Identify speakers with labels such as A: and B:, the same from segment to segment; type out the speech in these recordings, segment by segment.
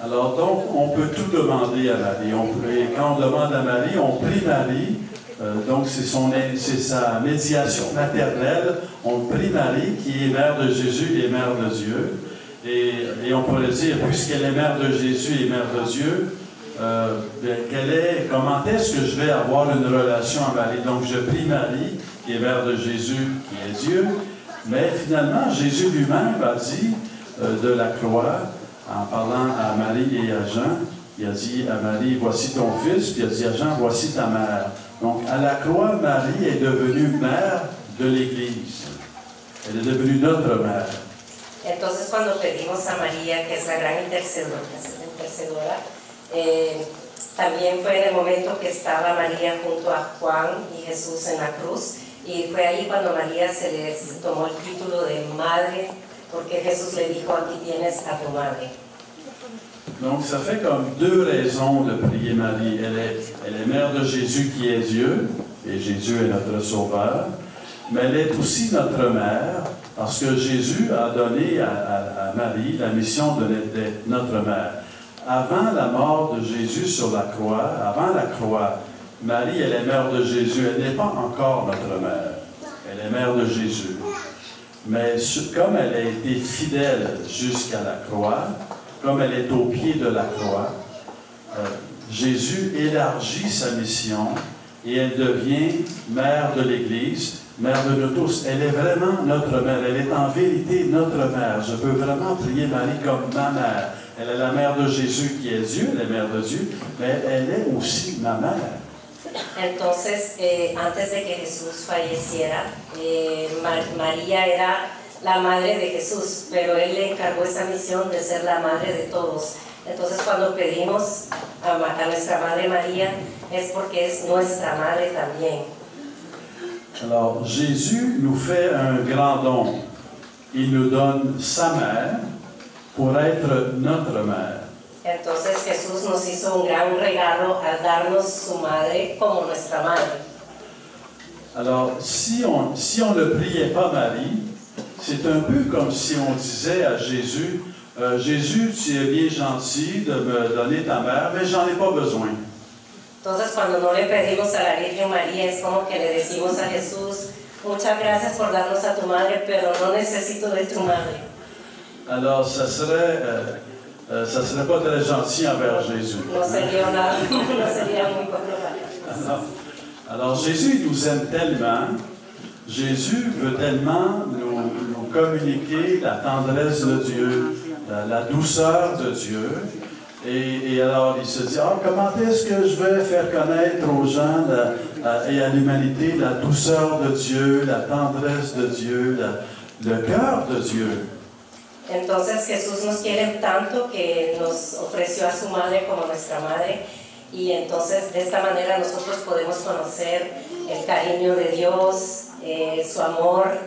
A: Alors donc, on peut tout demander à Marie. Et quand on demande à Marie, on prie Marie. Donc c'est sa médiation maternelle. On prie Marie, qui est mère de Jésus et mère de Dieu. Et on pourrait dire, puisqu'elle est mère de Jésus et mère de Dieu, comment est-ce que je vais avoir une relation à Marie? Donc je prie Marie, qui est mère de Jésus, qui est Dieu. Mais finalement, Jésus lui-même a dit de la croix, en parlant à Marie et à Jean, il a dit à Marie, voici ton fils, puis il a dit à Jean, voici ta mère. Donc à la croix, Marie est devenue mère de l'Église. Elle est devenue notre mère.
B: Entonces cuando pedimos a María, que es la gran intercedora, también fue en el momento que estaba María junto a Juan y Jesús en la cruz, y fue ahí cuando María se le tomó el título de madre, porque Jesús le dijo, aquí tienes a tu madre.
A: Donc ça fait comme deux raisons de prier Marie. Elle est mère de Jésus qui est Dieu, et Jésus est notre sauveur, mais elle est aussi notre mère, parce que Jésus a donné à Marie la mission d'être notre mère. Avant la mort de Jésus sur la croix, avant la croix, Marie, elle est mère de Jésus. Elle n'est pas encore notre mère. Elle est mère de Jésus. Mais comme elle a été fidèle jusqu'à la croix, comme elle est au pied de la croix, Jésus élargit sa mission et elle devient mère de l'Église, mère de nous tous. Elle est vraiment notre mère. Elle est en vérité notre mère. Je peux vraiment prier Marie comme ma mère. Elle est la mère de Jésus qui est Dieu, elle est mère de Dieu, mais elle est aussi ma mère.
B: Entonces, antes de que Jesús falleciera, María era la madre de Jesús, pero Él le encargó esa misión de ser la madre de todos. Entonces, cuando pedimos a nuestra Madre María, es porque es nuestra madre también.
A: Alors, Jésus nous fait un grand don. Il nous donne sa mère pour être notre mère.
B: Entonces Jesús nos hizo un gran regalo al darnos su madre como nuestra madre.
A: Alors, si on ne priait pas Marie, c'est un peu comme si on disait à Jésus, Jésus, tu es bien gentil de me donner ta mère, mais j'en ai pas besoin.
B: Entonces, cuando no le pedimos a la Virgen María, es como que le decimos a Jesús, muchas gracias por darnos a tu madre, pero no necesito de tu madre.
A: Alors, ça serait pas très gentil envers Jésus.
B: No sería muy bueno.
A: Alors, Jésus nous aime tellement, Jésus veut tellement nous communiquer la tendresse de Dieu, la douceur de Dieu. Et alors, il se dit, comment est-ce que je vais faire connaître aux gens et à l'humanité la douceur de Dieu, la tendresse de Dieu, le cœur de Dieu.
B: Entonces Jesús nos quiere tanto que nos ofreció a su madre como nuestra madre, y entonces de esta manera nosotros podemos conocer el cariño de Dios, su amor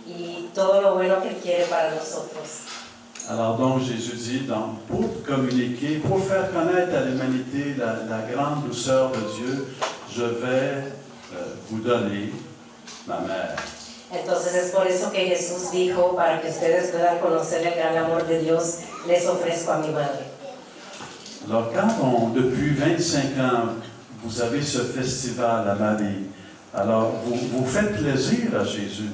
B: y todo lo bueno que Él quiere para nosotros.
A: Alors donc Jésus dit, pour communiquer, pour faire connaître à l'humanité la grande douceur de Dieu, je vais vous donner ma mère.
B: Entonces es por eso que Jesús dijo, para que ustedes puedan conocer el gran amor de Dios, les ofrezco a mi madre.
A: Alors quand depuis 25 ans, vous avez ce festival à Marie, alors vous faites plaisir à Jésus.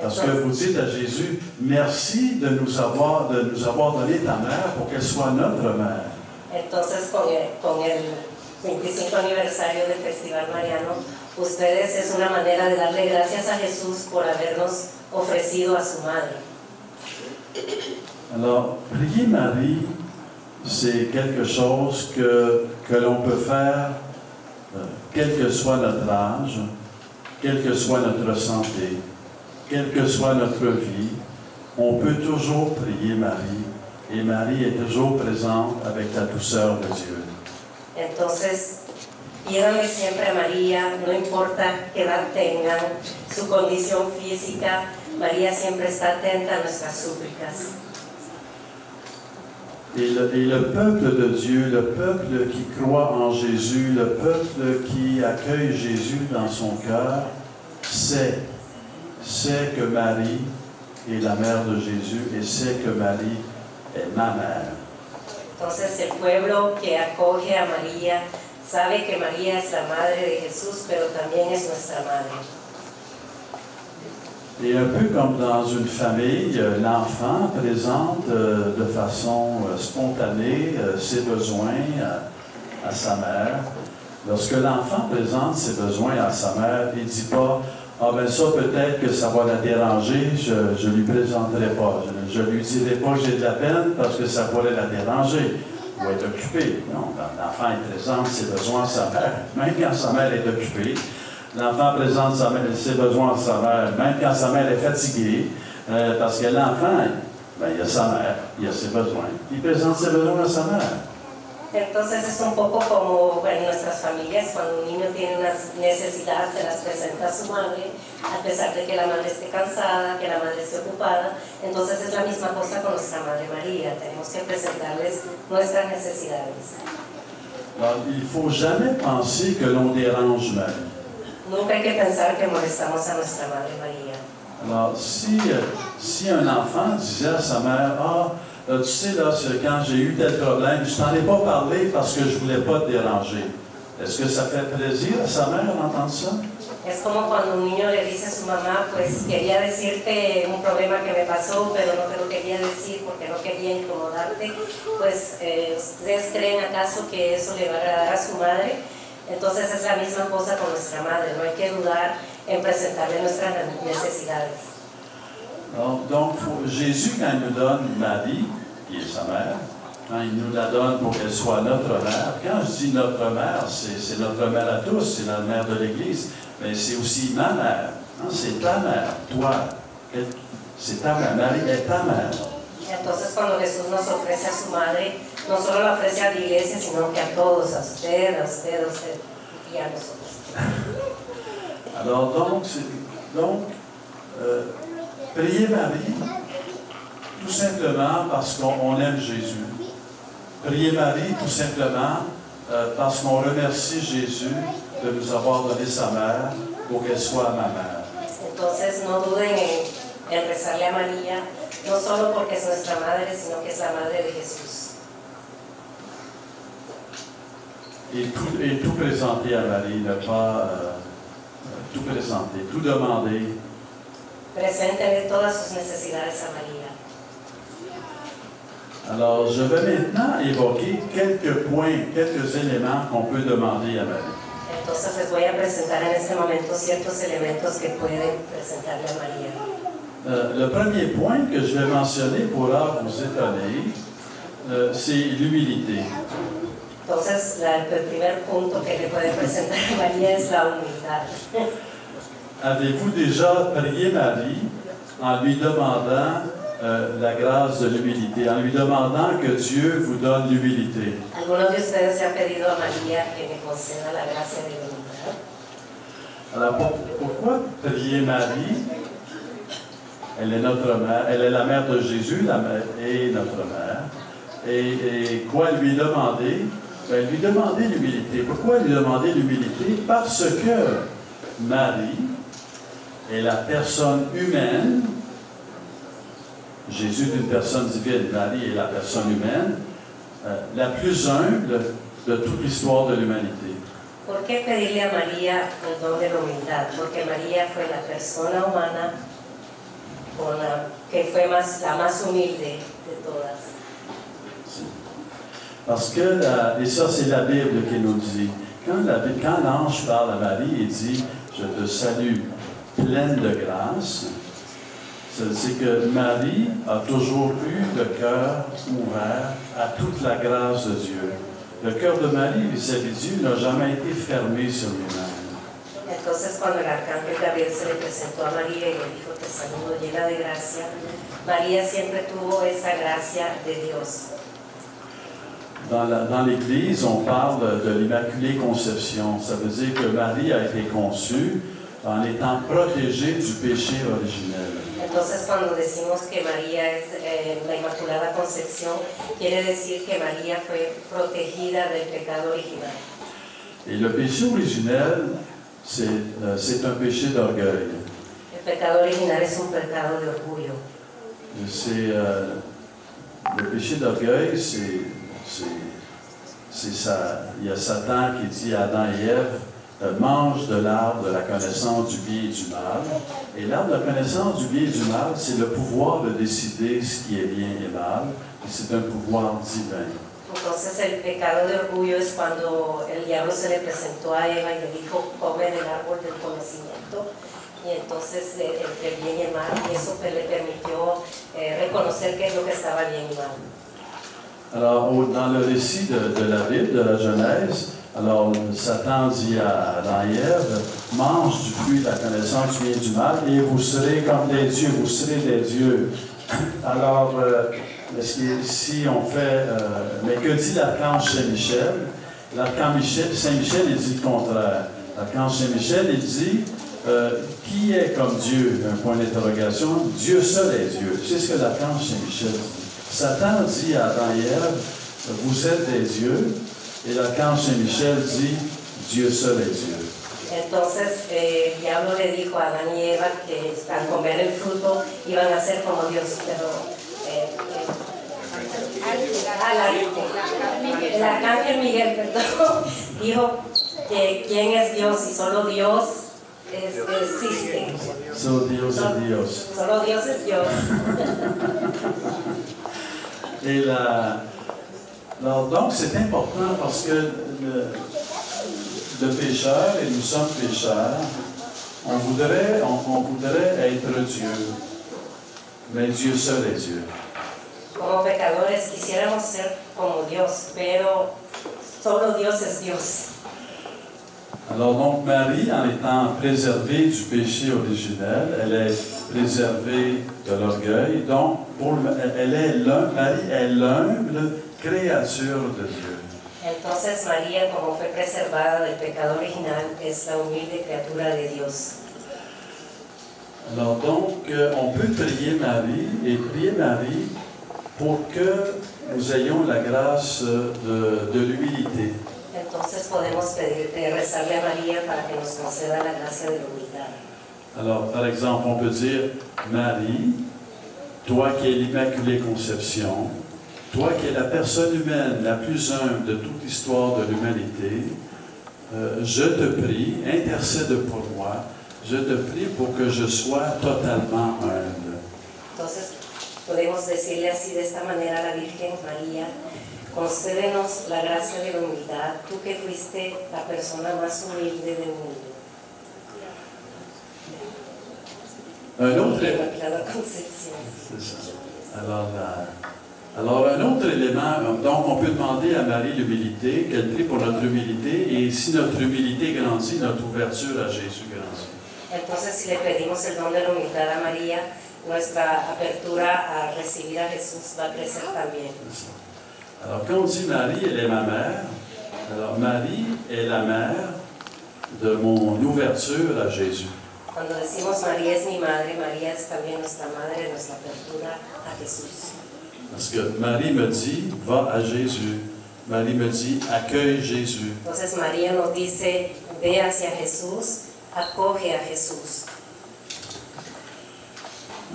A: Parce que vous dites à Jésus, merci de nous avoir donné ta mère pour qu'elle soit notre mère.
B: Entonces con el 25 aniversario del Festival Mariano, ustedes es una manera de darle gracias a Jesús por habernos ofrecido a su madre.
A: Alors, prier Marie, c'est quelque chose que l'on peut faire, quel que soit notre âge, quelle que soit notre santé, quelle que soit notre vie, on peut toujours prier Marie, et Marie est toujours présente avec la douceur de Dieu.
B: Entonces, pídanle siempre a María, no importa qué edad tengan, su condición física, María siempre está atenta a nuestras súplicas.
A: Et le peuple de Dieu, le peuple qui croit en Jésus, le peuple qui accueille Jésus dans son cœur, sait que Marie est la mère de Jésus et sait que Marie est ma mère.
B: Entonces el pueblo que acoge a María sabe que María es la madre de Jesús, pero también es nuestra madre.
A: Et un peu comme dans une famille, l'enfant présente de façon spontanée ses besoins à sa mère. Lorsque l'enfant présente ses besoins à sa mère, il ne dit pas « Ah ben ça, peut-être que ça va la déranger, je ne lui présenterai pas. Je ne lui dirai pas que j'ai de la peine parce que ça pourrait la déranger ou être occupée. » Non, l'enfant il présente ses besoins à sa mère, même quand sa mère est occupée. L'enfant présente ses besoins à sa mère, même quand sa mère est fatiguée, parce que l'enfant, ben, il a sa mère, il a ses besoins. Il présente ses besoins à sa mère.
B: Entonces es un poco como en nuestras familias, cuando un niño tiene unas necesidades, se las presenta a su madre, a pesar de que la madre esté cansada, que la madre esté ocupada. Entonces es la misma cosa con nuestra Madre María, tenemos que presentarles nuestras necesidades.
A: Alors, il ne faut jamais penser que l'on dérange Marie.
B: Nunca hay que pensar que molestamos a nuestra Madre María.
A: Alors, si un enfant disait à sa mère, « Ah, tu sais, là, quand j'ai eu tel problème, je t'en ai pas parlé parce que je voulais pas te déranger. » Est-ce que ça fait plaisir à sa mère d'entendre ça?
B: Es como cuando un niño le dice a su mamá, pues quería decirte un problema que me pasó, pero no te lo quería decir porque no quería incomodarte. Pues, ¿ustedes creen acaso que eso le va a agradar a su madre? Entonces es la misma cosa con nuestra madre, no hay que dudar en presentarle nuestras necesidades.
A: Donc, Jésus, quand il nous donne Marie, qui est sa mère, quand il nous la donne pour qu'elle soit notre mère, quand je dis notre mère, c'est notre mère à tous, c'est la mère de l'Église, mais c'est aussi ma mère, hein, c'est ta mère, toi, c'est ta mère, Marie est ta mère.
B: Entonces cuando Jesús nos ofrece a su madre, no solo la ofrece a la iglesia, sino que a todos, a usted y a nosotros.
A: Alors priez Marie, tout simplement parce qu'on aime Jésus. Priez Marie, tout simplement parce qu'on remercie Jésus de nous avoir donné sa mère pour qu'elle soit ma mère.
B: Entonces no duden en rezarle a María, no solo porque es nuestra madre, sino que es la madre de Jesús.
A: Et tout présenter à Marie, ne pas tout présenter, tout demander.
B: Preséntenle todas sus necesidades a María.
A: Alors, je vais maintenant évoquer quelques points, quelques éléments qu'on peut demander à Marie.
B: Entonces les voy a presentar en este momento ciertos elementos que pueden presentarle a María.
A: Le premier point que je vais mentionner pourra vous étonner, c'est l'humilité.
B: Entonces, el primer punto que le puede presentar a María es la humildad.
A: Avez-vous déjà prié Marie en lui demandant la grâce de l'humilité, en lui demandant que Dieu vous donne l'humilité?
B: ¿Alguno de ustedes le ha pedido a María que me conceda la gracia de la humildad?
A: Alors, pourquoi prier Marie? Elle est notre mère, elle est la mère de Jésus, la mère et notre mère. Et quoi lui demander? Ben, lui demander l'humilité. Pourquoi lui demander l'humilité? Parce que Marie est la personne humaine, Jésus est une personne divine, Marie est la personne humaine, la plus humble de toute l'histoire de l'humanité.
B: ¿Por qué pedirle a María el don de la humildad? Porque María fue la persona humana que fue la más humilde de todas.
A: Parce que, et ça c'est la Bible qui nous dit, quand l'ange parle à Marie et dit « Je te salue, pleine de grâce », c'est que Marie a toujours eu le cœur ouvert à toute la grâce de Dieu. Le cœur de Marie vis-à-vis de Dieu n'a jamais été fermé sur lui-même.
B: Entonces, cuando el arcángel Gabriel se le presentó a María y le dijo, te saludo llena de gracia, María siempre tuvo esa gracia de Dios.
A: Dans l'Église, on parle de l'Immaculée Conception. Ça veut dire que Marie a été conçue en étant protégée du péché originel.
B: Entonces, cuando decimos que María es la Inmaculada Concepción, quiere decir que María fue protegida del pecado original.
A: Et le péché originel, c'est un péché d'orgueil.
B: El pecado original es un pecado de orgullo.
A: Le péché d'orgueil, il y a Satan qui dit à Adam et Ève, mange de l'arbre de la connaissance du bien et du mal. Et l'arbre de la connaissance du bien et du mal, c'est le pouvoir de décider ce qui est bien et mal. Et c'est un pouvoir divin.
B: Entonces el pecado de orgullo es cuando el diablo se le presentó a Eva y le dijo, come del árbol del conocimiento. Y entonces entre el bien y el mal, y eso le permitió reconocer qué es lo que estaba bien y mal.
A: Alors, dans le récit de la Bible, de la Genèse, alors Satan dit à Adam et Ève, mange du fruit de la connaissance du bien et du mal, et vous serez comme des dieux, vous serez des dieux. Alors, si on fait... mais que dit l'archange Saint-Michel? L'archange Saint-Michel, il dit le contraire. L'archange Saint-Michel, il dit, qui est comme Dieu? Un point d'interrogation. Dieu seul est Dieu. C'est ce que l'archange Saint-Michel dit. Satan dit à Adam et Ève, vous êtes des dieux, et l'archange Saint-Michel dit, Dieu seul est Dieu.
B: Entonces el diablo le dijo a Adán y Eva que al comer el fruto iban a ser como Dios, pero el arcángel Miguel, perdón, dijo que quién es Dios y solo Dios existe.
A: Solo Dios es Dios.
B: Solo Dios es Dios.
A: Et alors, donc, c'est important parce que le pécheur, et nous sommes pécheurs, on voudrait être Dieu, mais Dieu seul est Dieu.
B: Como pecadores quisiéramos ser como Dios, pero solo Dios es Dios.
A: Alors donc Marie, en étant préservée du péché originel, elle est préservée de l'orgueil, donc Marie est l'humble créature de Dieu.
B: Entonces María, como fue preservada del pecado original, es la humilde criatura de Dios.
A: Alors donc, on peut prier Marie pour que nous ayons la grâce de l'humilité.
B: Entonces podemos rezarle a María para que nos conceda la gracia de la humildad.
A: Alors, par exemple, on peut dire, Marie, toi qui es l'Immaculée Conception, toi qui es la personne humaine la plus humble de toute l'histoire de l'humanité, je te prie, intercède pour moi, je te prie pour que je sois totalement humble.
B: Entonces, podemos decirle así de esta manera a la Virgen María, concédenos la gracia de la humildad, tú que fuiste la persona más humilde del mundo.
A: Un autre,
B: Immaculada Concepción.
A: c'est ça. Alors, un autre élément, donc on peut demander à Marie l'humilité, qu'elle prie pour notre humilité, et si notre humilité grandit, notre ouverture à Jésus grandit.
B: Entonces, si le pedimos el don de la humildad a María, nuestra apertura a recibir a Jesús va a crecer también.
A: Alors, quand on dit Marie, elle est ma mère, alors Marie est la mère de mon ouverture à Jésus.
B: Cuando decimos María es mi madre, María es también nuestra madre, nuestra apertura a Jesús.
A: Parce que Marie me dit, va à Jésus. Marie me dit, accueille Jésus.
B: Entonces María nos dice, ve hacia Jesús, acoge a Jesús.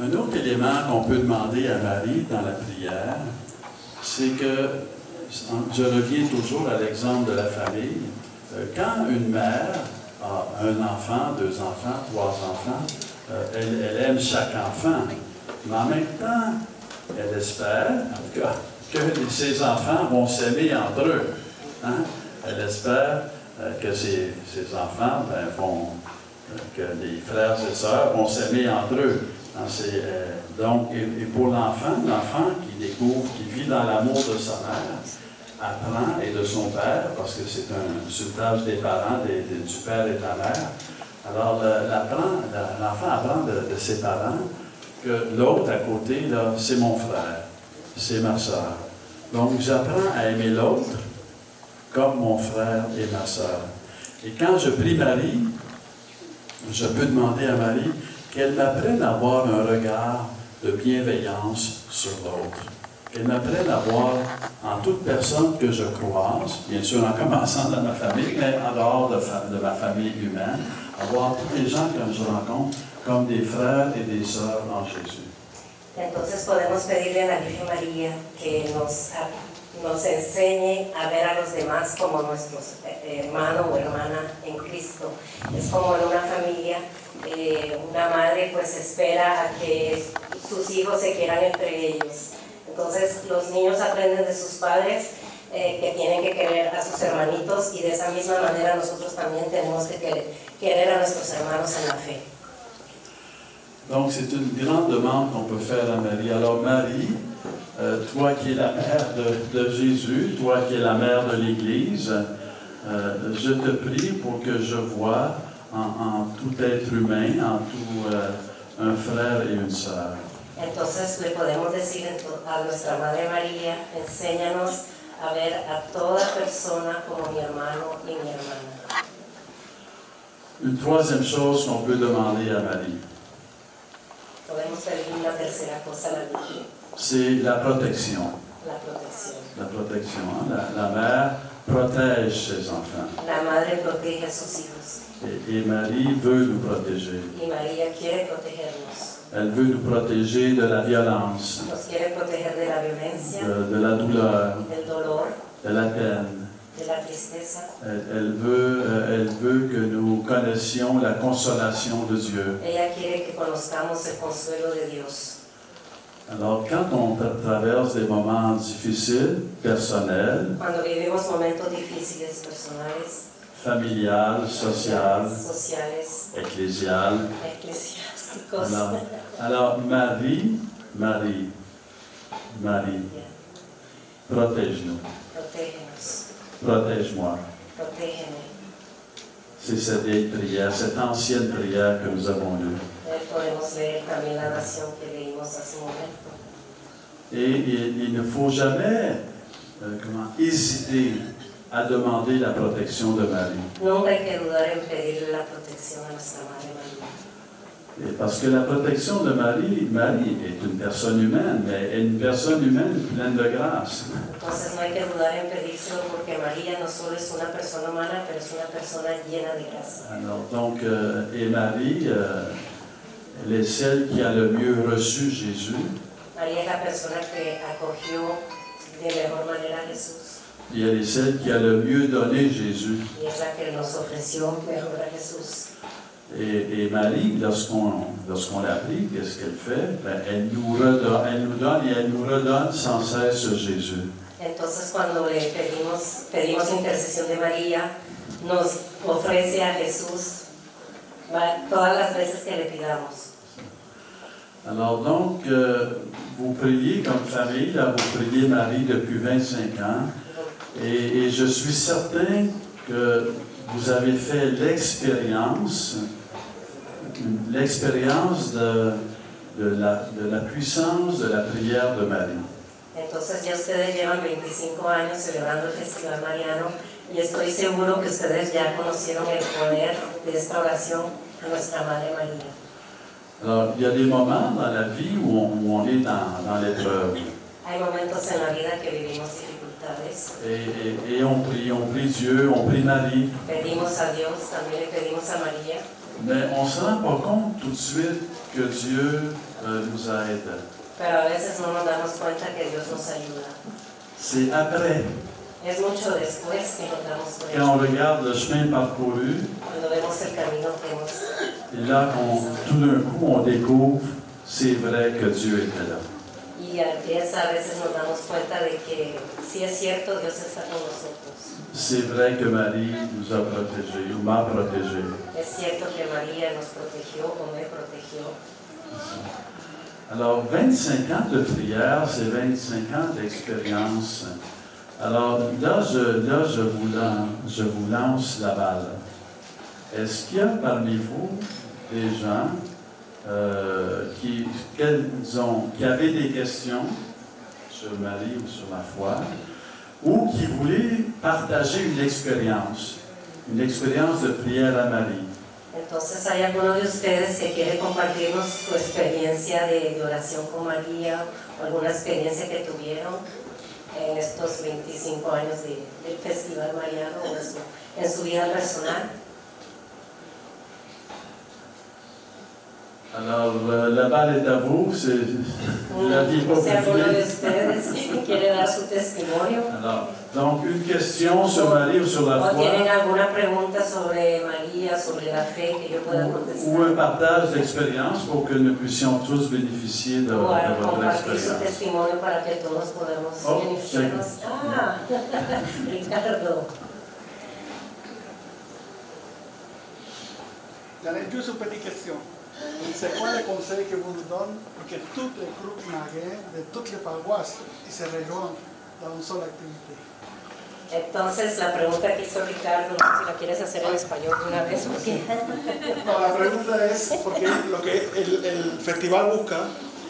A: Un autre élément qu'on peut demander à Marie dans la prière, c'est que, je reviens toujours à l'exemple de la famille, quand une mère a un enfant, 2 enfants, 3 enfants, elle aime chaque enfant, mais en même temps, elle espère, en tout cas, que ses enfants vont s'aimer entre eux. Hein? Elle espère que ses enfants que les frères et sœurs vont s'aimer entre eux. Hein? Donc, et pour l'enfant qui découvre, qui vit dans l'amour de sa mère, apprend, et de son père, parce que c'est un sauvetage des parents, du père et de la mère. Alors, l'enfant apprend de ses parents que l'autre à côté, là, c'est mon frère, c'est ma sœur. Donc, j'apprends à aimer l'autre comme mon frère et ma sœur. Et quand je prie Marie, je peux demander à Marie qu'elle m'apprenne à avoir un regard de bienveillance sur l'autre. Qu'elle m'apprenne à voir en toute personne que je croise, bien sûr en commençant dans ma famille, mais en dehors de ma famille humaine, à voir tous les gens que je rencontre comme des frères et des sœurs en Jésus.
B: Entonces podemos pedirle a la Virgen María que nos enseñe a ver a los demás como nuestros hermano o hermana en Cristo. Es como en una familia, una madre pues espera a que sus hijos se quieran entre ellos. Entonces los niños aprenden de sus padres que tienen que querer a sus hermanitos, y de esa misma manera nosotros también tenemos que querer a nuestros hermanos en la fe.
A: Donc c'est une grande demande qu'on peut faire à Marie. Alors Marie, toi qui es la mère de Jésus, toi qui es la mère de l'Église, je te prie pour que je voie en tout être humain, en tout un frère et une sœur.
B: Entonces le podemos decir a nuestra Madre María, enséñanos a ver a toda persona como mi hermano y mi hermana.
A: Une troisième chose qu'on peut demander à Marie,
B: Podemos pedir una tercera cosa a la Virgen,
A: c'est la protection.
B: la protección.
A: La protection, hein? La mère protège ses enfants.
B: La madre protege a sus hijos
A: Et Marie veut nous protéger.
B: y María quiere protegernos.
A: Elle veut nous protéger de la violence,
B: Nos quiere proteger de la violencia,
A: de la douleur,
B: del dolor,
A: de la peine.
B: de la tristeza.
A: Elle veut que nous connaissions la consolation de Dieu.
B: Ella quiere que conozcamos el consuelo de Dios.
A: Alors, quand on traverse des moments difficiles, personnels,
B: Cuando vivimos momentos difíciles personales,
A: familiales, sociales,
B: sociales,
A: ecclésiales,
B: eclesiásticos,
A: alors Marie, protège-nous,
B: protégenos,
A: protège-moi.
B: protégeme.
A: C'est cette vieille prière, cette ancienne prière que nous avons lue.
B: Podemos leer también la oración que leímos hace un momento.
A: Et il ne faut jamais hésiter à demander la protection de Marie.
B: Nunca hay que dudar en pedirle la protección a nuestra Madre María.
A: Et parce que la protection de Marie est une personne humaine, mais une personne humaine pleine de grâce.
B: Entonces no hay que dudar en pedírselo, porque María no solo es una persona humana, pero es una persona llena de gracia.
A: Alors, donc, et Marie, elle est celle qui a le mieux reçu Jésus.
B: María es la persona que acogió de mejor manera a Jesús.
A: Et elle est celle qui a le mieux donné Jésus.
B: Y es la que nos ofreció mejor a Jesús.
A: Et Marie, lorsqu'on la prie, qu'est-ce qu'elle fait? Ben, elle nous donne et elle nous redonne sans cesse Jésus.
B: Entonces cuando le pedimos intercesión de María, nos ofrece a Jesús todas las veces que le pidamos.
A: Alors donc, vous priez comme famille, là, vous priez Marie depuis 25 ans, et je suis certain que vous avez fait l'expérience de la puissance de la prière de Marie.
B: Entonces ya ustedes llevan 25 años celebrando el Festival Mariano, y estoy seguro que ustedes ya conocieron el poder de esta oración a nuestra Madre María.
A: Alors, il y a des moments dans la vie où on est dans l'épreuve.
B: Hay momentos en la vida que vivimos dificultades.
A: Et on prie Dieu, on prie Marie.
B: Pedimos a Dios, también le pedimos a María.
A: Mais on ne se rend pas compte tout de suite que Dieu nous aide.
B: Pero a veces no nos damos cuenta que Dios nos ayuda.
A: C'est après,
B: Es mucho después que nos damos
A: quand
B: cuenta.
A: on regarde le chemin parcouru,
B: Cuando vemos el camino que hemos.
A: et là, tout d'un coup, on découvre, c'est vrai que Dieu était là.
B: Y a veces nos damos cuenta de que sí es cierto, Dios está con nosotros.
A: C'est vrai que Marie nous a protégés, ou m'a protégé.
B: Es cierto que María nos protegió o me protegió.
A: Alors, 25 ans de prière, c'est 25 ans d'expérience. Alors, là, je vous lance la balle. Est-ce qu'il y a parmi vous des gens qui avaient des questions sur Marie ou sur la foi, ou qui voulaient partager une expérience de prière à Marie?
B: Entonces, ¿hay alguno de ustedes que quiere compartirnos su experiencia de oración con María o alguna experiencia que tuvieron en estos 25 años del Festival Mariano o en su vida personal?
A: Alors, la balle est à vous, c'est la vie
B: O sea, alguno de
A: populaire.
B: ustedes quiere dar su testimonio.
A: Alors, donc, une question sur Marie ou sur la
B: O tienen
A: foi,
B: alguna pregunta sobre María, sobre la fe que yo pueda
A: ou
B: contestar.
A: un partage d'expérience pour que nous puissions tous bénéficier de
B: O a
A: votre
B: compartir su
A: expérience.
B: testimonio para que todos podamos
A: Oh,
B: beneficiarnos. Ah, Ricardo.
C: J'en ai juste une petite question. C'est quoi le conseil que vous nous donnez pour que tous les groupes mariens de toutes les paroisses se rejoignent dans une seule activité?
B: Entonces, la pregunta que hizo Ricardo, no sé si la quieres hacer en español de una vez, porque
C: No, la pregunta es, porque lo que el festival busca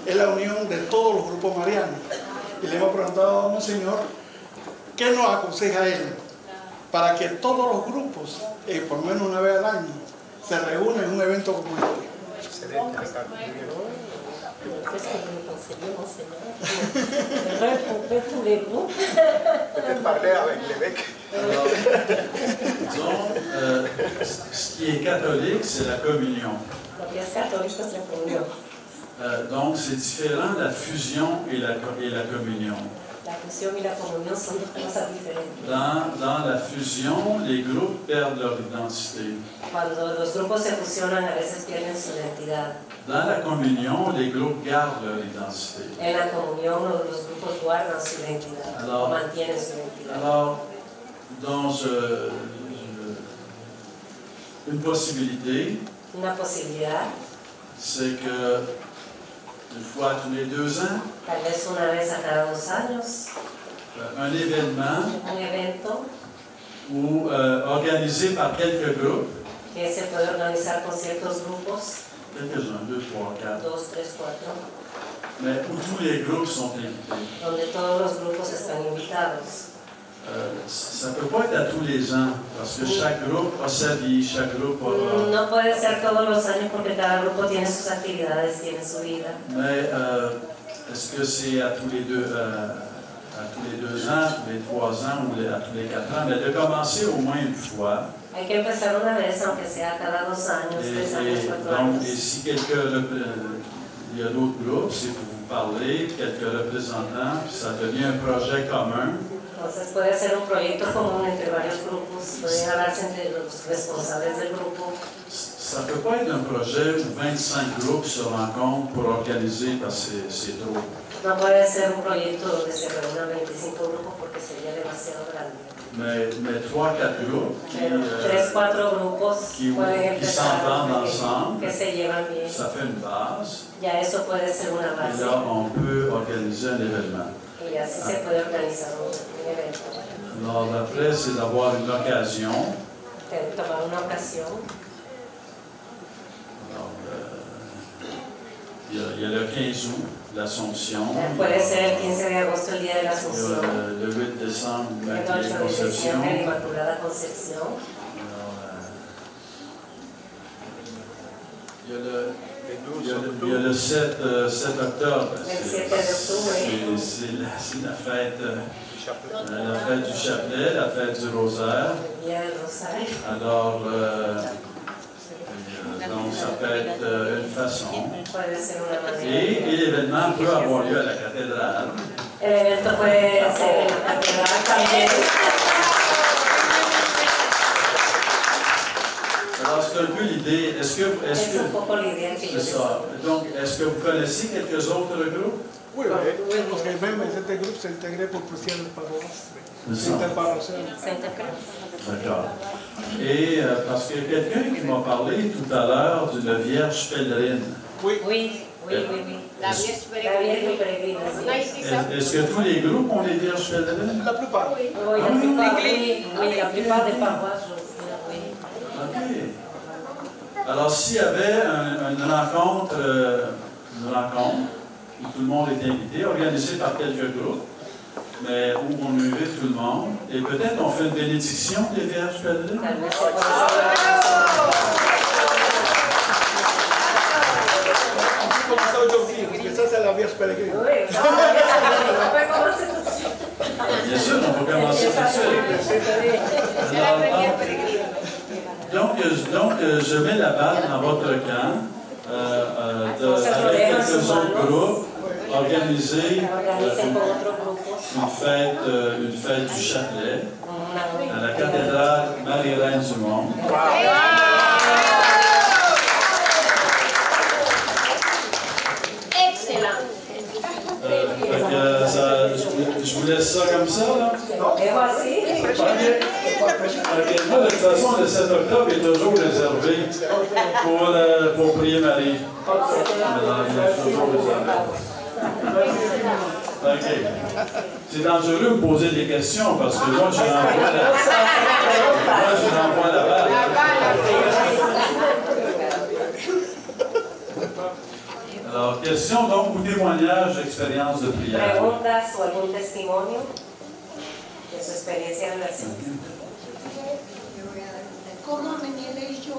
C: es la unión de todos los grupos marianos. Y le hemos preguntado a un señor, ¿qué nos aconseja él para que todos los grupos, por lo menos una vez al año, se reúnan en un evento como este?
B: qu'est-ce que vous me conseillez, monseigneur? Regrouper tous les groupes.
D: Peut-être parler avec l'évêque.
A: Alors, disons, ce qui est catholique, c'est la communion.
B: Lo que es católico es la comunión.
A: Donc, c'est différent, la fusion et la communion.
B: La fusión y la comunión son dos cosas diferentes.
A: Dans la fusion, les groupes perdent leur identité.
B: Cuando los grupos se fusionan, a veces pierden su identidad.
A: Dans la communion, les groupes gardent leur identité.
B: En la comunión, los grupos guardan su identidad,
A: Alors,
B: mantienen su identidad.
A: Alors, dans une possibilité,
B: Una posibilidad,
A: c'est que une fois tous les 2 ans,
B: tal vez una vez a cada 2 años,
A: un événement
B: un evento
A: organisé par quelques groupes,
B: que se puede organizar con ciertos grupos,
A: quelques-uns, 2, 3, 4,
B: 2, 3, 4,
A: mais où tous les groupes sont invités.
B: donde todos los grupos están invitados.
A: Ça ne peut pas être à tous les ans, parce que chaque groupe a sa vie, chaque groupe a...
B: No puede ser todos los años porque cada grupo tiene sus actividades, tiene su vida.
A: Mais est-ce que c'est à tous les 2 ans, tous les 3 ans ou à tous les 4 ans? Mais de commencer au moins une fois.
B: Hay que empezar una vez, aunque sea cada 2 años, 3 años, 4
A: Donc,
B: años.
A: et si il y a d'autres groupes, c'est pour vous parler, quelques représentants, puis ça devient un projet commun.
B: Entonces puede ser un proyecto común entre varios grupos, pueden hablarse entre los responsables del grupo.
A: Ça ne peut pas être un projet où 25 groupes se rencontrent pour organiser, parce que c'est trop.
B: No puede ser un proyecto donde se reúnan 25 grupos porque sería demasiado grande.
A: Mais 3-4 groupes
B: Pero 3-4 grupos pueden
A: qui s'entendent
B: empezar
A: ensemble,
B: que se llevan bien.
A: ça fait une base.
B: Ya eso puede ser una
A: Et
B: base
A: là, on peut organiser un événement.
B: y así se puede organizar un evento.
A: Alors, après, c'est d'avoir une occasion.
B: Tomar una ocasión.
A: Alors, il y a le 15 août, l'Assomption.
B: Puede ser el 15 de agosto, el día de la
A: Il y
B: Asunción.
A: a le 8 décembre,
B: El 8
A: l'Immaculée
B: de
A: Conception.
B: diciembre, la Inmaculada Concepción.
A: Il y a le 7 octobre.
B: Le 7 d'octubre.
A: C'est la fête du chapelet, la fête du rosaire.
B: El día del Rosario.
A: Alors, donc ça peut être une façon.
B: Puede ser una manera.
A: Et l'événement peut avoir lieu à la cathédrale.
B: El evento puede ser en la catedral también.
A: Alors, c'est un peu l'idée. Est-ce que
B: Es un poco la idea que yo
A: c'est ça. Donc, est-ce que vous connaissez quelques autres groupes?
C: Oui, parce que même cet groupe s'est intégré pour plusieurs paroisses.
A: C'est ça.
C: Interparoissiales.
A: D'accord. Et parce qu'il y a quelqu'un qui m'a parlé tout à l'heure d'une vierge pèlerine.
C: Oui,
B: Oui.
E: La Vierge
B: La Virgen
E: Peregrina.
B: Peregrina, sí.
A: Est-ce que tous les groupes ont des vierges pèlerines?
C: la plupart.
B: Oui, la plupart des paroisses, oui.
A: OK. Alors, s'il y avait une rencontre où tout le monde est invité, organisée par quelques groupes, mais où on invite tout le monde, et peut-être on fait une bénédiction des vierges pèlerines?
B: Tal vez se puede hacer
C: On peut commencer aujourd'hui, parce que ça, c'est la Vierge Pérégrine.
B: Oui, on peut commencer tout de suite.
A: Bien sûr, on peut commencer tout de suite. Alors, donc, je mets la balle dans votre camp. avec quelques autres groupes, organiser une fête du Chapelet à la cathédrale Marie-Reine du Monde. Je vous laisse ça comme ça, là? Moi, de toute façon, le 7 octobre est toujours réservé pour prier Marie. Il est toujours réservé. OK. C'est dangereux de poser des questions parce que moi, je renvoie la balle. Alors, question donc ou témoignage d'expérience de prière.
B: Preguntas o algún testimonio de su experiencia en oración.
E: ¿Cómo me nieve yo?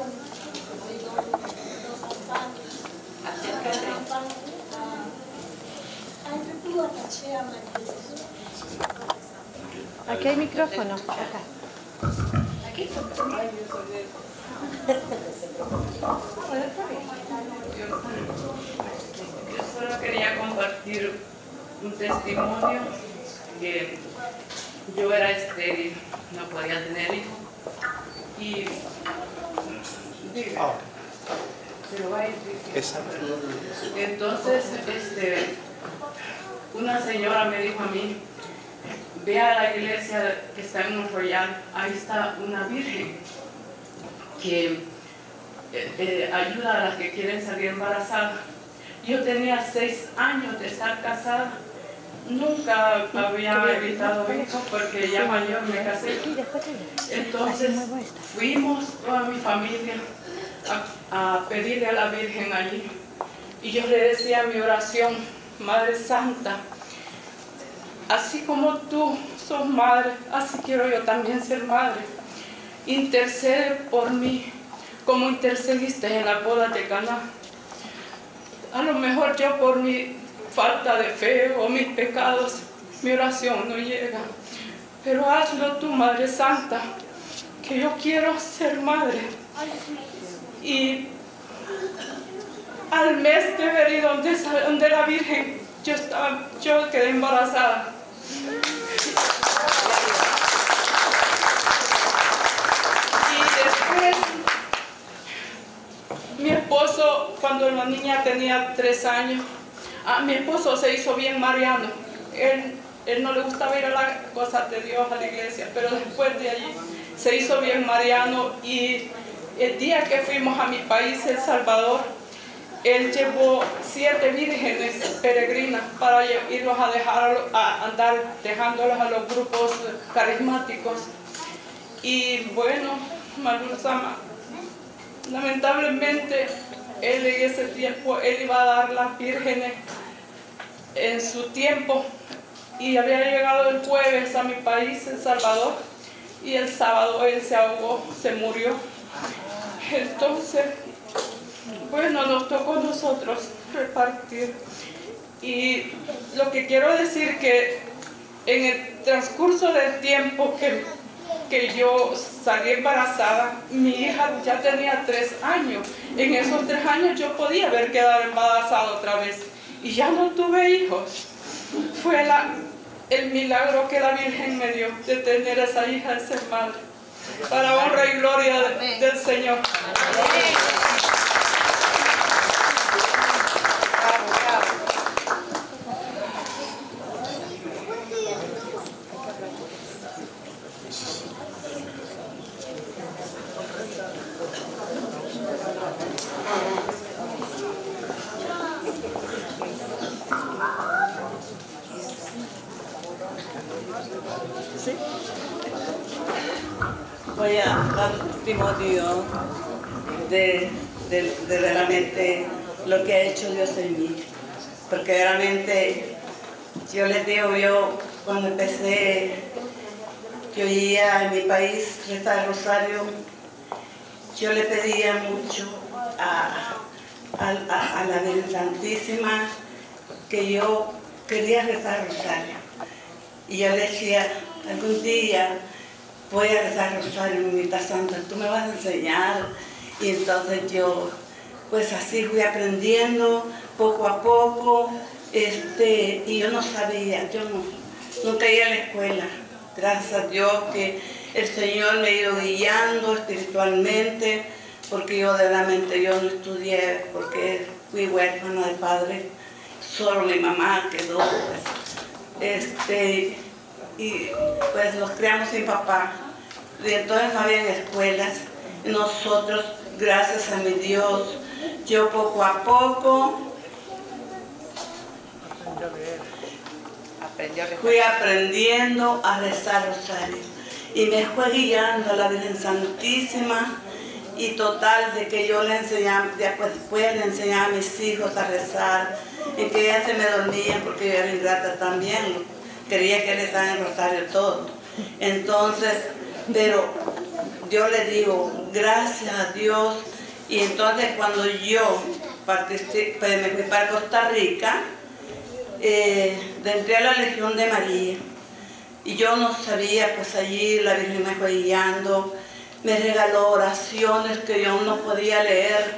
F: Aquí hay micrófono. Acá.
E: Aquí.
G: Yo solo quería compartir un testimonio que yo era estéril, no podía tener hijos y se lo va a ir diciendo. Entonces una señora me dijo a mí, ve a la iglesia que está en un Royal, ahí está una virgen que ayuda a las que quieren salir embarazadas. Yo tenía 6 años de estar casada, nunca había evitado hijos porque ya mayor me casé. Entonces fuimos toda mi familia a pedirle a la Virgen allí. Y yo le decía mi oración, Madre Santa, así como tú sos madre, así quiero yo también ser madre. Intercede por mí, como intercediste en la boda de Caná. A lo mejor yo por mi falta de fe o mis pecados, mi oración no llega. Pero hazlo tú, Madre Santa, que yo quiero ser madre. Y al mes de venir donde la Virgen, yo quedé embarazada. Y después, mi esposo, cuando la niña tenía 3 años, mi esposo se hizo bien mariano. Él no le gustaba ir a las cosas de Dios, a la iglesia, pero después de allí se hizo bien mariano. Y el día que fuimos a mi país, El Salvador, él llevó 7 vírgenes peregrinas para irlos a dejar, a andar dejándolos a los grupos carismáticos. Y bueno, Malusama, lamentablemente, él en ese tiempo, él iba a dar las vírgenes en su tiempo y había llegado el jueves a mi país, El Salvador, y el sábado él se ahogó, se murió. Entonces, bueno, nos tocó a nosotros repartir. Y lo que quiero decir que en el transcurso del tiempo que yo salí embarazada, mi hija ya tenía 3 años. En esos 3 años yo podía haber quedado embarazada otra vez y ya no tuve hijos. Fue el milagro que la Virgen me dio de tener a esa hija, de ser madre, para honra y gloria del Señor.
H: ¿Sí? Voy a dar testimonio de realmente lo que ha hecho Dios en mí. Porque realmente, yo les digo, yo cuando empecé, yo oía en mi país rezar el rosario, yo le pedía mucho a la Virgen Santísima que yo quería rezar el rosario. Y yo le decía, algún día voy a rezar el rosario, Mamita Santa, tú me vas a enseñar. Y entonces yo pues así fui aprendiendo poco a poco, y yo no sabía, nunca iba a la escuela. Gracias a Dios que el Señor me ha ido guiando espiritualmente, porque yo realmente yo no estudié, porque fui huérfana de padre, solo mi mamá quedó, pues, y pues nos criamos sin papá, y entonces no había escuelas, y nosotros, gracias a mi Dios, yo poco a poco fui aprendiendo a rezar rosario y me fue guiando a la Virgen Santísima, y total de que yo le enseñaba, después le enseñaba a mis hijos a rezar, y que ellas se me dormían porque yo era ingrata también, quería que rezaran el rosario todo. Entonces, pero yo le digo, gracias a Dios, y entonces cuando yo me fui para Costa Rica, entré a la Legión de María, y yo no sabía, pues allí la Virgen me fue guiando, me regaló oraciones que yo no podía leer.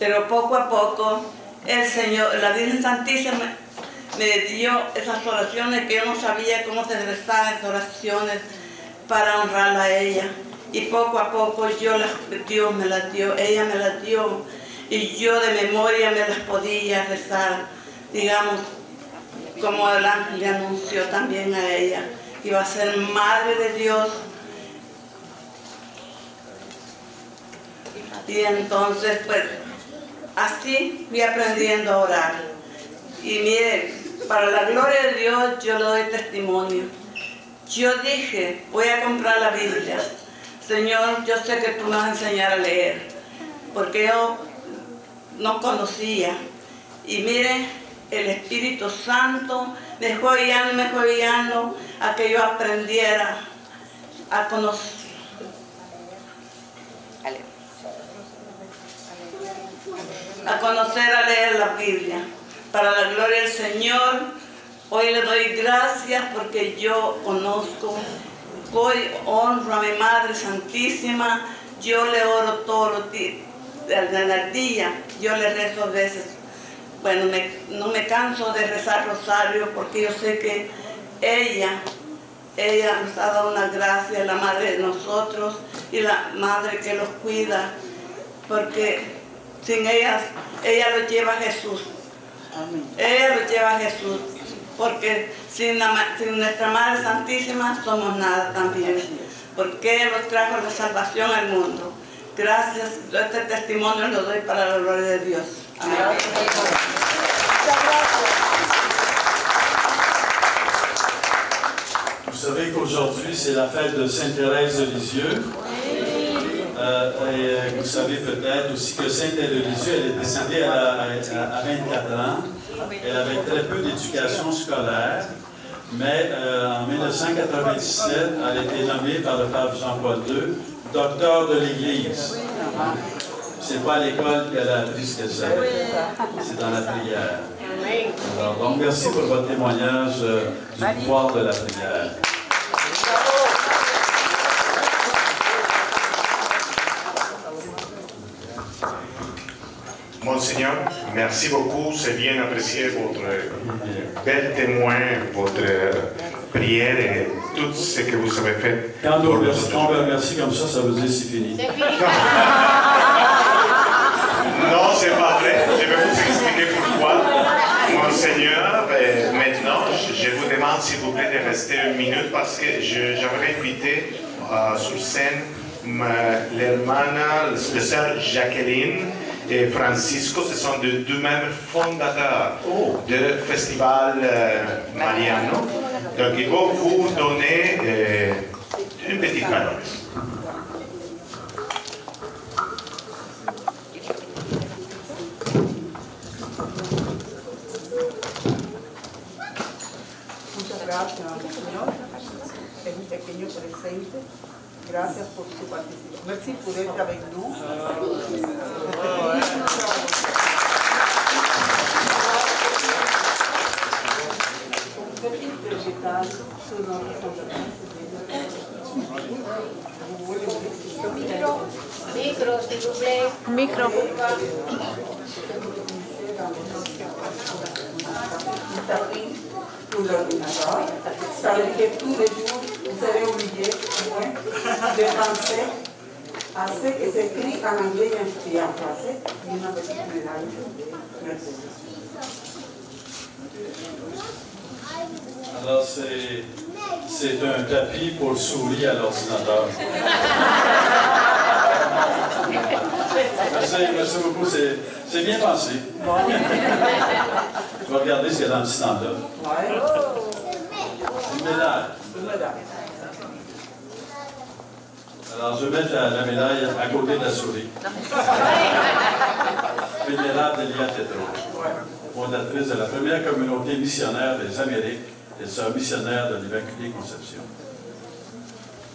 H: Pero poco a poco el Señor, la Virgen Santísima me dio esas oraciones que yo no sabía cómo se rezaban esas oraciones para honrarla a ella. Y poco a poco Dios me las dio, ella me las dio, y yo de memoria me las podía rezar, digamos, como el ángel le anunció también a ella, que iba a ser madre de Dios. Y entonces, pues, así fui aprendiendo a orar. Y mire, para la gloria de Dios, yo le doy testimonio. Yo dije, voy a comprar la Biblia. Señor, yo sé que tú me vas a enseñar a leer, porque yo no conocía. Y mire, el Espíritu Santo me fue guiando a que yo aprendiera a conocer. A conocer, a leer la Biblia. Para la gloria del Señor, hoy le doy gracias porque yo conozco, hoy honro a mi Madre Santísima, yo le oro todos los días, al día, yo le rezo a veces. Bueno, no me canso de rezar rosario porque yo sé que ella nos ha dado una gracia, la Madre de nosotros y la Madre que los cuida, porque sin ella lo lleva a Jesús. Ella lo lleva a Jesús, porque sin nuestra Madre Santísima somos nada también, porque Él nos trajo la salvación al mundo. Gracias, este testimonio lo doy para la gloria de Dios. Amén.
A: Vous savez qu'aujourd'hui, c'est la fête de Sainte Thérèse de Lisieux. Et vous savez peut-être aussi que Sainte Thérèse de Lisieux, elle est décédée à 24 ans. Elle avait très peu d'éducation scolaire, mais en 1997, elle a été nommée par le pape Jean-Paul II docteur de l'Église. C'est pas à l'école qu'elle a appris ce que c'est dans la prière. Alors, donc, merci pour votre témoignage du pouvoir de la prière.
I: Monseigneur, merci beaucoup, c'est bien apprécié votre bel témoin, votre prière et tout ce que vous avez fait.
A: Quand on remercie comme ça veut dire c'est fini.
I: Non, c'est pas vrai, je vais vous expliquer pourquoi. Monseigneur, maintenant, je vous demande s'il vous plaît de rester une minute parce que j'aimerais inviter sur scène l'hermana, la sœur Jacqueline et Francisco, ce sont deux membres fondateurs du festival Mariano. Donc ils vont vous donner une petite parole.
J: Muchas gracias, Señor. Es un pequeño presente. Gracias por su participación. Merci pour être avec nous. Un petit végétal sur notre fondement.
E: Micro, s'il vous plaît.
F: Micro.
J: Pour l'ordinateur. Ça veut dire que tous les jours, vous serez obligé de penser à ce qui s'écrit en anglais et en français. Une petite médaille. Merci.
A: Alors, c'est un tapis pour souris à l'ordinateur. Merci beaucoup, c'est bien pensé. Je vais regarder ce qu'il y a dans le petit enveloppe. Une médaille. Alors, je vais mettre la médaille à côté de la souris. Vénérable Delia Tetro, fondatrice de la première communauté missionnaire des Amériques et sœur missionnaire de l'Immaculée Conception.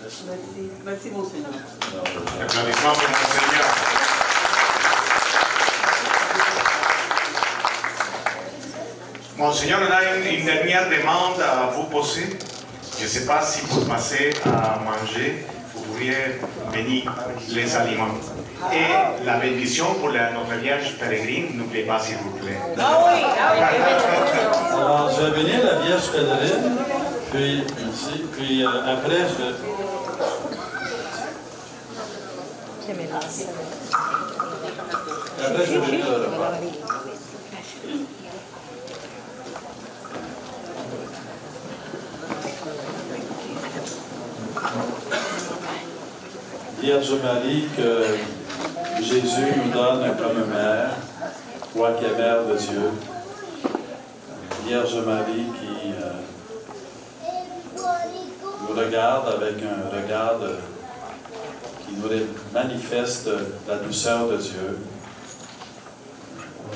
A: Merci.
J: Merci, Monseigneur.
I: Applaudissements pour Monseigneur. Monseigneur, on a une dernière demande à vous poser. Je ne sais pas si vous passez à manger, vous pourriez bénir les aliments. Et la bénédiction pour notre Vierge pèlerine, n'oubliez pas s'il vous plaît.
A: Alors, je vais bénir la Vierge pèlerine, puis, merci, puis après, je vais bénir le repas. Vierge Marie, que Jésus nous donne comme mère, toi qui es mère de Dieu. Vierge Marie qui nous regarde avec un regard qui nous manifeste la douceur de Dieu.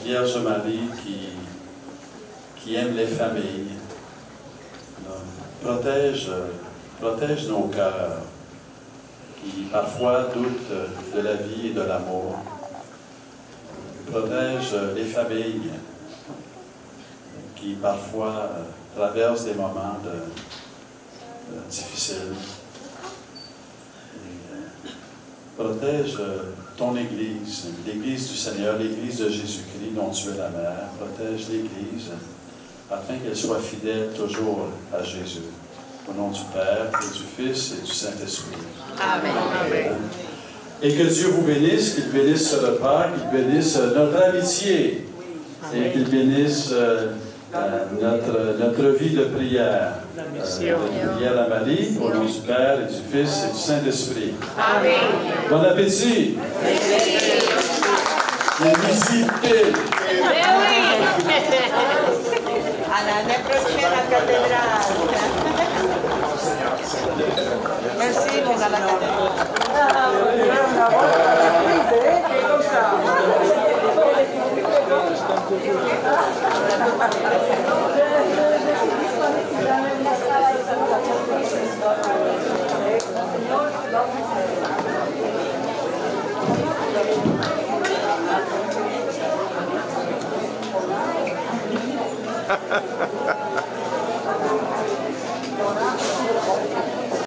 A: Vierge Marie qui aime les familles. Protège nos cœurs qui parfois doutent de la vie et de l'amour. Protège les familles qui parfois traversent des moments difficiles. Protège ton Église, l'Église du Seigneur, l'Église de Jésus-Christ dont tu es la mère. Protège l'Église afin qu'elle soit fidèle toujours à Jésus. Au nom du Père, et du Fils et du Saint-Esprit.
F: Amen.
A: Amen. Et que Dieu vous bénisse, qu'il bénisse ce repas, qu'il bénisse notre amitié et qu'il bénisse notre vie de prière. De prière à Marie, au nom du Père et du Fils et du Saint-Esprit.
F: Amen.
A: Bon appétit! Les visités!
H: À l'année prochaine à la cathédrale. Merci, mon gars, la
D: Ha ha ha.